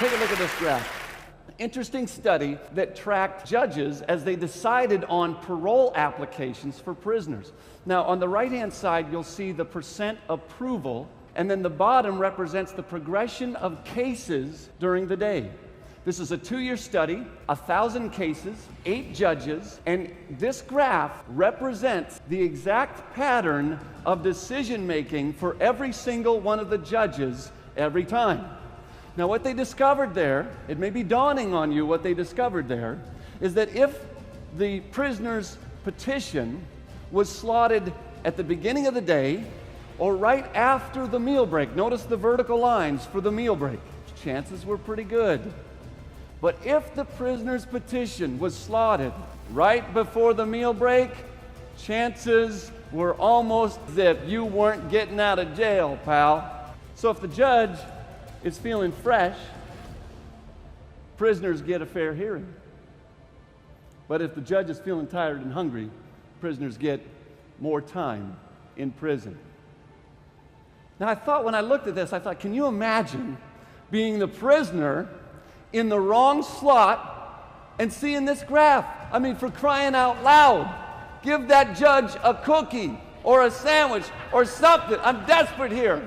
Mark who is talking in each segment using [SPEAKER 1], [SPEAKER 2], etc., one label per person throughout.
[SPEAKER 1] Take a look at this graph. Interesting study that tracked judges as they decided on parole applications for prisoners. Now, on the right-hand side, you'll see the percent approval, and then the bottom represents the progression of cases during the day. This is a 2-year study, 1,000 cases, 8 judges, and this graph represents the exact pattern of decision-making for every single one of the judges every time. Now, what they discovered there, it may be dawning on you what they discovered there, is that if the prisoner's petition was slotted at the beginning of the day or right after the meal break, notice the vertical lines for the meal break, chances were pretty good. But if the prisoner's petition was slotted right before the meal break, chances were almost as if you weren't getting out of jail, pal. So if the judge is feeling fresh, prisoners get a fair hearing. But if the judge is feeling tired and hungry, prisoners get more time in prison. Now, I thought when I looked at this, I thought, can you imagine being the prisoner in the wrong slot and seeing this graph? I mean, for crying out loud, give that judge a cookie or a sandwich or something. I'm desperate here.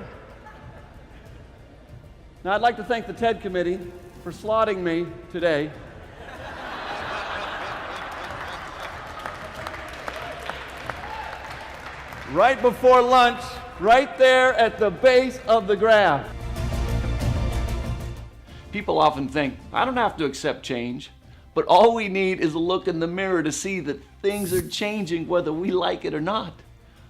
[SPEAKER 1] Now, I'd like to thank the TED Committee for slotting me today. Right before lunch, right there at the base of the graph. People often think, I don't have to accept change, but all we need is a look in the mirror to see that things are changing whether we like it or not.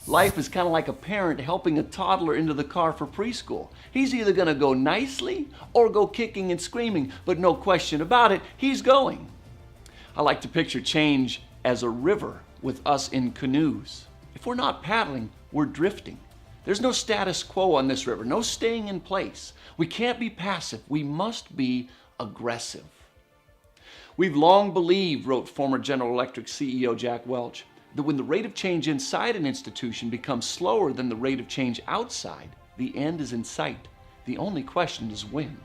[SPEAKER 1] Life is kind of like a parent helping a toddler into the car for preschool. He's either going to go nicely or go kicking and screaming, but no question about it, he's going. I like to picture change as a river with us in canoes. If we're not paddling, we're drifting. There's no status quo on this river, no staying in place. We can't be passive, we must be aggressive. We've long believed, wrote former General Electric CEO Jack Welch, that when the rate of change inside an institution becomes slower than the rate of change outside, the end is in sight. The only question is when.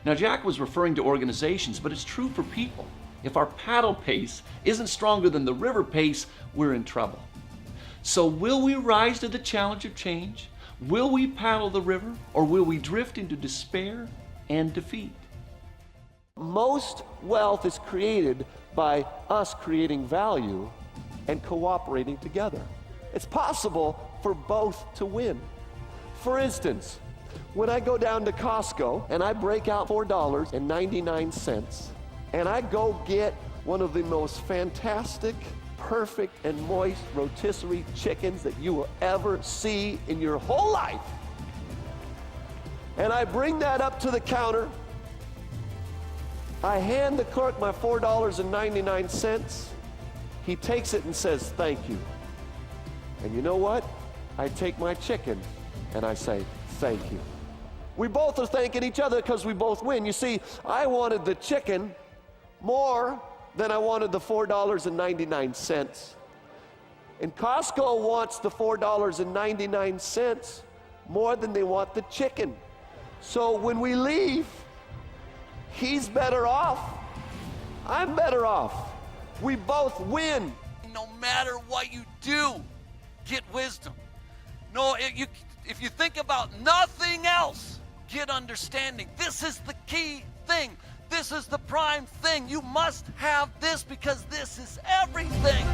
[SPEAKER 1] Now, Jack was referring to organizations, but it's true for people. If our paddle pace isn't stronger than the river pace, we're in trouble. So will we rise to the challenge of change? Will we paddle the river, or will we drift into despair and defeat?
[SPEAKER 2] Most wealth is created by us creating value and cooperating together. It's possible for both to win. For instance, when I go down to Costco and I break out $4.99 and I go get one of the most fantastic, perfect and moist rotisserie chickens that you will ever see in your whole life, and I bring that up to the counter, I hand the clerk my $4.99. He takes it and says, thank you. And you know what? I take my chicken and I say, thank you. We both are thanking each other because we both win. You see, I wanted the chicken more than I wanted the $4.99. And Costco wants the $4.99 more than they want the chicken. So when we leave, he's better off, I'm better off. We both win.
[SPEAKER 3] No matter what you do, get wisdom. No, if you think about nothing else, get understanding. This is the key thing. This is the prime thing. You must have this because this is everything.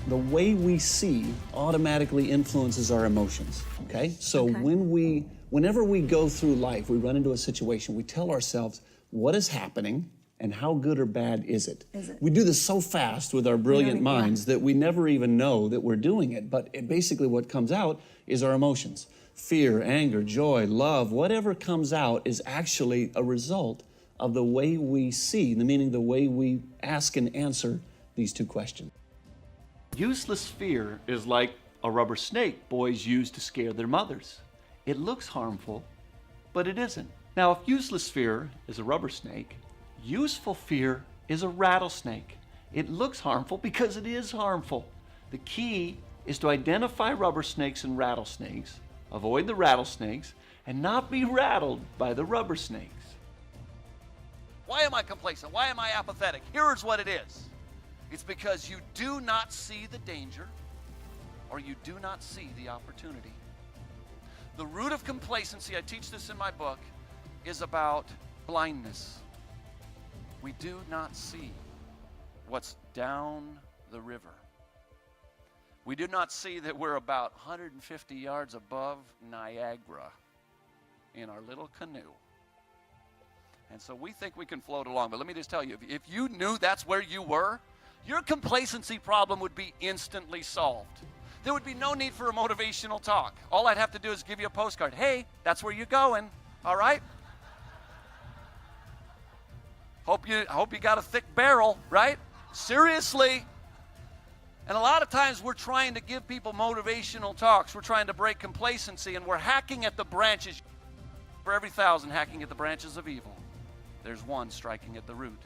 [SPEAKER 4] The way we see automatically influences our emotions, okay? So whenever we go through life, we run into a situation, we tell ourselves what is happening and how good or bad is it? We do this so fast with our brilliant minds that we never even know that we're doing it, but basically what comes out is our emotions. Fear, anger, joy, love, whatever comes out is actually a result of the way we see, meaning the way we ask and answer these two questions.
[SPEAKER 1] Useless fear is like a rubber snake boys use to scare their mothers. It looks harmful, but it isn't. Now, if useless fear is a rubber snake, useful fear is a rattlesnake. It looks harmful because it is harmful. The key is to identify rubber snakes and rattlesnakes, avoid the rattlesnakes, and not be rattled by the rubber snakes.
[SPEAKER 3] Why am I complacent? Why am I apathetic? Here's what it is. It's because you do not see the danger or you do not see the opportunity. The root of complacency, I teach this in my book, is about blindness. We do not see what's down the river. We do not see that we're about 150 yards above Niagara in our little canoe. And so we think we can float along. But let me just tell you, if you knew that's where you were, your complacency problem would be instantly solved. There would be no need for a motivational talk. All I'd have to do is give you a postcard. Hey, that's where you're going, all right? Hope you got a thick barrel, right? Seriously. And a lot of times we're trying to give people motivational talks. We're trying to break complacency, and we're hacking at the branches. For every 1,000 hacking at the branches of evil, there's one striking at the root.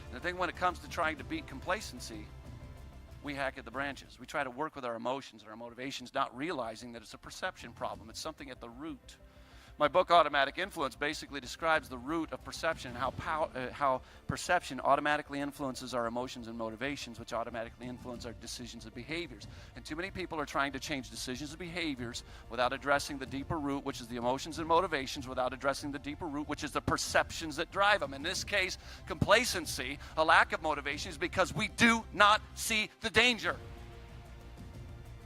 [SPEAKER 3] And the thing when it comes to trying to beat complacency, we hack at the branches. We try to work with our emotions and our motivations, not realizing that it's a perception problem. It's something at the root. My book, Automatic Influence, basically describes the root of perception and how perception automatically influences our emotions and motivations, which automatically influence our decisions and behaviors. And too many people are trying to change decisions and behaviors without addressing the deeper root, which is the emotions and motivations, without addressing the deeper root, which is the perceptions that drive them. In this case, complacency, a lack of motivation, is because we do not see the danger.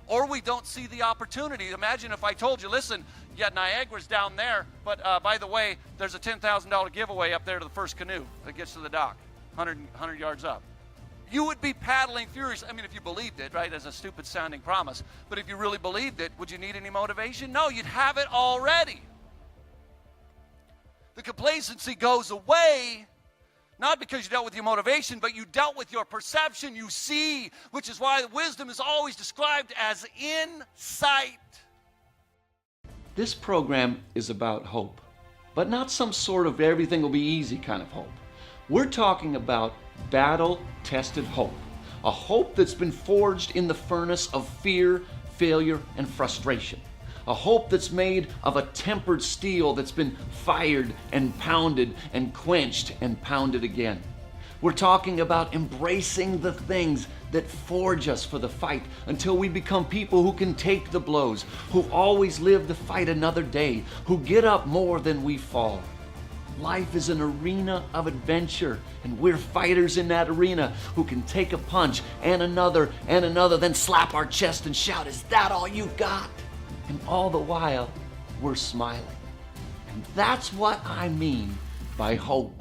[SPEAKER 3] Or we don't see the opportunity. Imagine if I told you, listen, yeah, Niagara's down there, but by the way, there's a $10,000 giveaway up there to the first canoe that gets to the dock, 100 yards up. You would be paddling furious. I mean, if you believed it, right, as a stupid sounding promise. But if you really believed it, would you need any motivation? No, you'd have it already. The complacency goes away, not because you dealt with your motivation, but you dealt with your perception. You see, which is why wisdom is always described as insight.
[SPEAKER 1] This program is about hope, but not some sort of everything will be easy kind of hope. We're talking about battle-tested hope, a hope that's been forged in the furnace of fear, failure, and frustration. A hope that's made of a tempered steel that's been fired and pounded and quenched and pounded again. We're talking about embracing the things that forge us for the fight until we become people who can take the blows, who always live to fight another day, who get up more than we fall. Life is an arena of adventure, and we're fighters in that arena who can take a punch and another, then slap our chest and shout, "Is that all you got?" And all the while, we're smiling. And that's what I mean by hope.